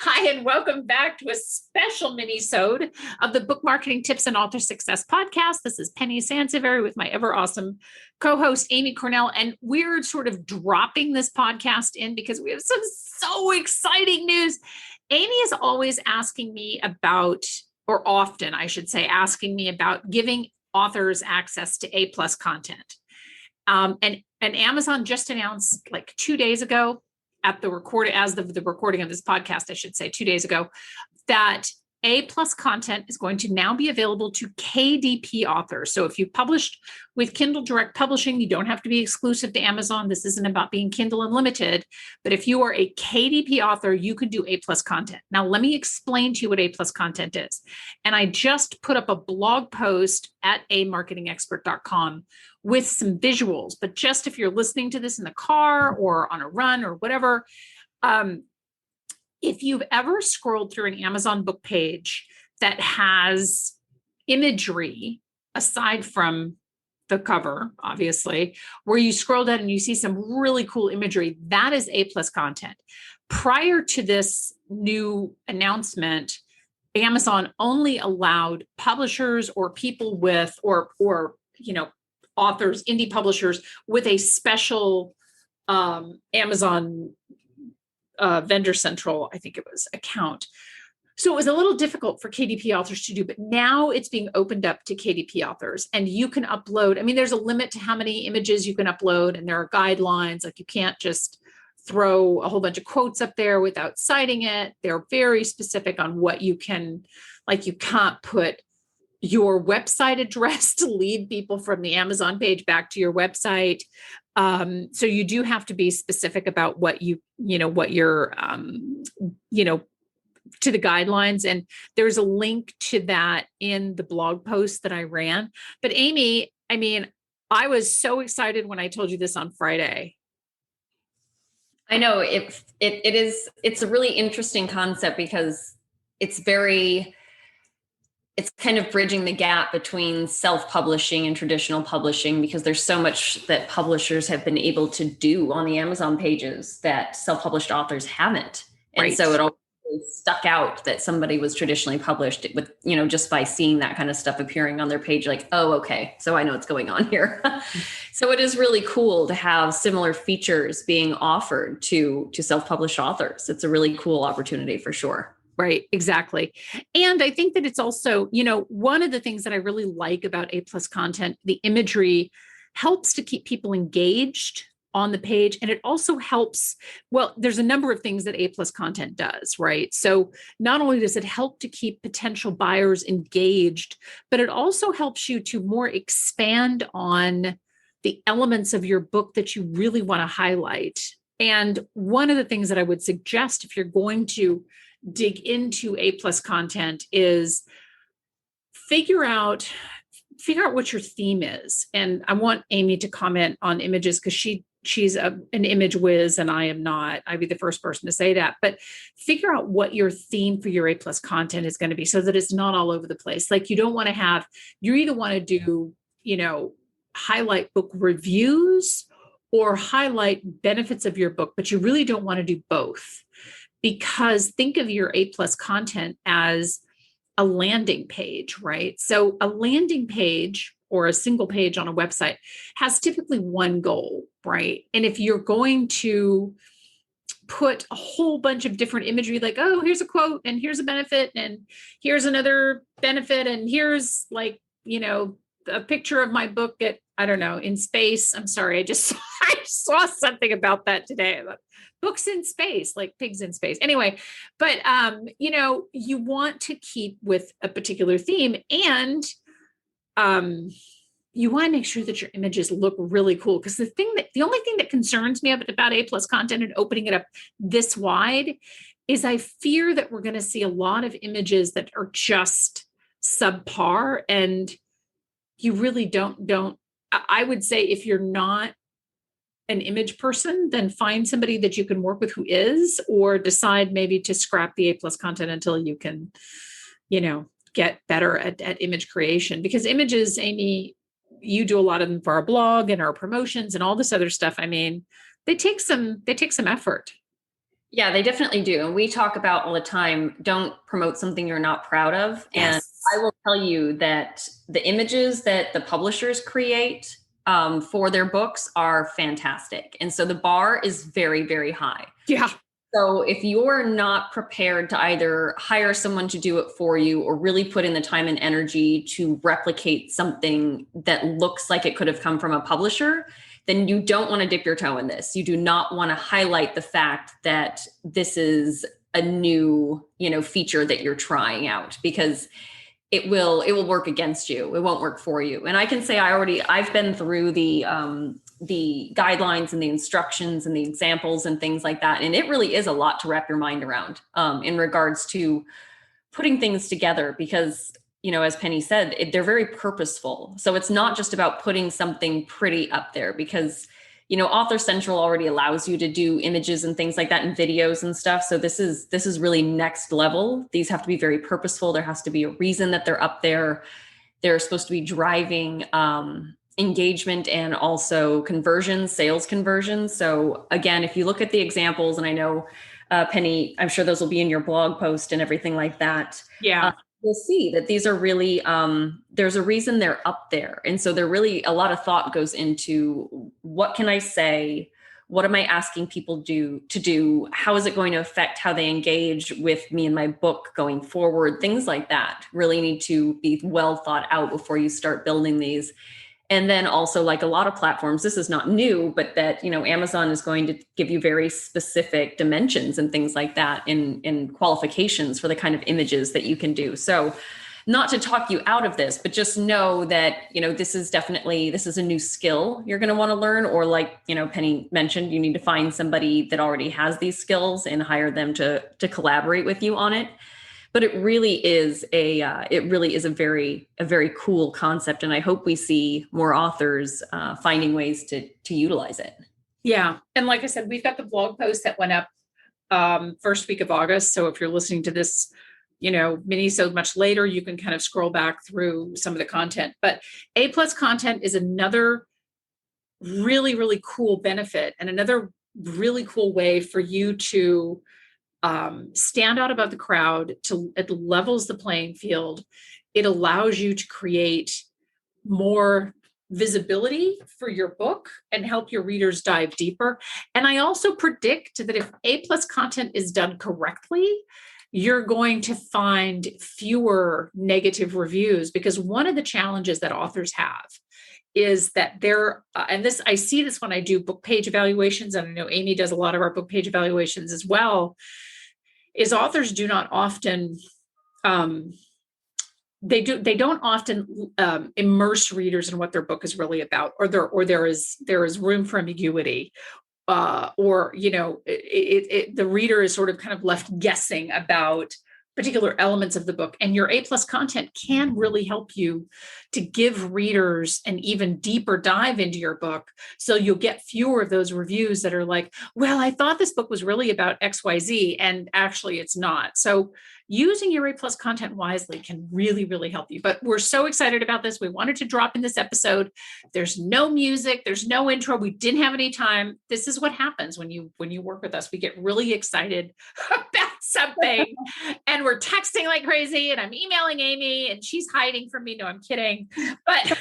Hi, and welcome back to a special mini-sode of the Book Marketing Tips and Author Success podcast. This is Penny Sansevieri with my ever awesome co-host, Amy Cornell. And we're sort of dropping this podcast in because we have some so exciting news. Amy is always asking me about, or often, I should say, asking me about giving authors access to A+ content. And Amazon just announced like 2 days ago, at the recording, as of the recording of this podcast, I should say 2 days ago, that A+ content is going to now be available to KDP authors. So if you published with Kindle Direct Publishing, you don't have to be exclusive to Amazon. This isn't about being Kindle Unlimited, but if you are a KDP author, you can do A+ content. Now, let me explain to you what A+ content is. And I just put up a blog post at amarketingexpert.com with some visuals, but just if you're listening to this in the car or on a run or whatever, if you've ever scrolled through an Amazon book page that has imagery aside from the cover, obviously, where you scroll down and you see some really cool imagery, that is A+ content. Prior to this new announcement, Amazon only allowed publishers or people with, or authors, indie publishers with a special Amazon Vendor Central, I think it was, account. So it was a little difficult for KDP authors to do, but now it's being opened up to KDP authors and you can upload. I mean, there's a limit to how many images you can upload and there are guidelines. Like you can't just throw a whole bunch of quotes up there without citing it. They're very specific on what you can, like you can't put your website address to lead people from the Amazon page back to your website. So you do have to be specific about what you're, to the guidelines. And there's a link to that in the blog post that I ran. But Amy, I mean, I was so excited when I told you this on Friday. I know it's a really interesting concept because it's kind of bridging the gap between self-publishing and traditional publishing, because there's so much that publishers have been able to do on the Amazon pages that self-published authors haven't. And right. So it always stuck out that somebody was traditionally published with, just by seeing that kind of stuff appearing on their page, like, oh, okay, so I know what's going on here. So it is really cool to have similar features being offered to self-published authors. It's a really cool opportunity for sure. Right, exactly. And I think that it's also, one of the things that I really like about A+ content, the imagery helps to keep people engaged on the page. And it also helps, well, there's a number of things that A+ content does, right? So not only does it help to keep potential buyers engaged, but it also helps you to more expand on the elements of your book that you really want to highlight. And one of the things that I would suggest if you're going to dig into A+ content is figure out what your theme is. And I want Amy to comment on images because she's an image whiz and I am not. I'd be the first person to say that, but figure out what your theme for your A+ content is going to be so that it's not all over the place. Like you either want to do, highlight book reviews or highlight benefits of your book, but you really don't want to do both. Because think of your A+ content as a landing page, right? So a landing page or a single page on a website has typically one goal, right? And if you're going to put a whole bunch of different imagery, like, oh, here's a quote and here's a benefit and here's another benefit and here's a picture of my book at, I don't know, in space. I'm sorry, I saw something about that today. Books in space, like pigs in space. Anyway, but, you want to keep with a particular theme and you want to make sure that your images look really cool. Because the only thing that concerns me about A+ content and opening it up this wide is I fear that we're going to see a lot of images that are just subpar. And you really don't, I would say if you're not an image person, then find somebody that you can work with who is, or decide maybe to scrap the A+ content until you can, get better at image creation. Because images, Amy, you do a lot of them for our blog and our promotions and all this other stuff. I mean, they take some effort. Yeah, they definitely do. And we talk about all the time, don't promote something you're not proud of. Yes. And I will tell you that the images that the publishers create for their books are fantastic. And so the bar is very, very high. Yeah. So if you're not prepared to either hire someone to do it for you or really put in the time and energy to replicate something that looks like it could have come from a publisher, then you don't want to dip your toe in this. You do not want to highlight the fact that this is a new, feature that you're trying out, because it will work against you. It won't work for you. And I can say I've been through the guidelines and the instructions and the examples and things like that. And it really is a lot to wrap your mind around in regards to putting things together, because, as Penny said, they're very purposeful. So it's not just about putting something pretty up there, because, Author Central already allows you to do images and things like that and videos and stuff. So this is really next level. These have to be very purposeful. There has to be a reason that they're up there. They're supposed to be driving engagement and also sales conversions. So again, if you look at the examples, and I know, Penny, I'm sure those will be in your blog post and everything like that. Yeah. You'll see that these are really, there's a reason they're up there. And so there really a lot of thought goes into, what can I say? What am I asking people to do? How is it going to affect how they engage with me and my book going forward? Things like that really need to be well thought out before you start building these. And then also, like a lot of platforms, this is not new, but that, Amazon is going to give you very specific dimensions and things like that in qualifications for the kind of images that you can do. So not to talk you out of this, but just know that, this is a new skill you're going to want to learn. Or like, Penny mentioned, you need to find somebody that already has these skills and hire them to collaborate with you on it. But it really is a very cool concept. And I hope we see more authors finding ways to utilize it. Yeah. And like I said, we've got the blog post that went up first week of August. So if you're listening to this, Minisode much later, you can kind of scroll back through some of the content. But A+ content is another really, really cool benefit, and another really cool way for you to stand out above the crowd. It levels the playing field. It allows you to create more visibility for your book and help your readers dive deeper. And I also predict that if A+ content is done correctly, you're going to find fewer negative reviews, because one of the challenges that authors have is that I see this when I do book page evaluations, and I know Amy does a lot of our book page evaluations as well, is authors do not often, they don't often immerse readers in what their book is really about, or there is room for ambiguity, or the reader is sort of kind of left guessing about particular elements of the book. And your A+ content can really help you to give readers an even deeper dive into your book. So you'll get fewer of those reviews that are like, well, I thought this book was really about XYZ, and actually it's not. So using your A+ content wisely can really, really help you. But we're so excited about this. We wanted to drop in this episode. There's no music, there's no intro. We didn't have any time. This is what happens when you work with us. We get really excited about something and we're texting like crazy, and I'm emailing Amy and she's hiding from me. No, I'm kidding. But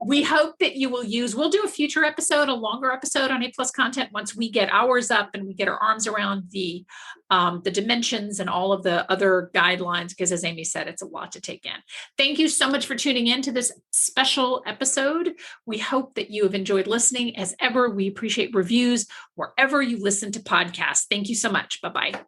we hope that you will we'll do a future episode, a longer episode on A+ content once we get ours up and we get our arms around the dimensions and all of the other guidelines, because as Amy said, it's a lot to take in. Thank you so much for tuning in to this special episode. We hope that you have enjoyed listening. As ever, we appreciate reviews wherever you listen to podcasts. Thank you so much. Bye-bye.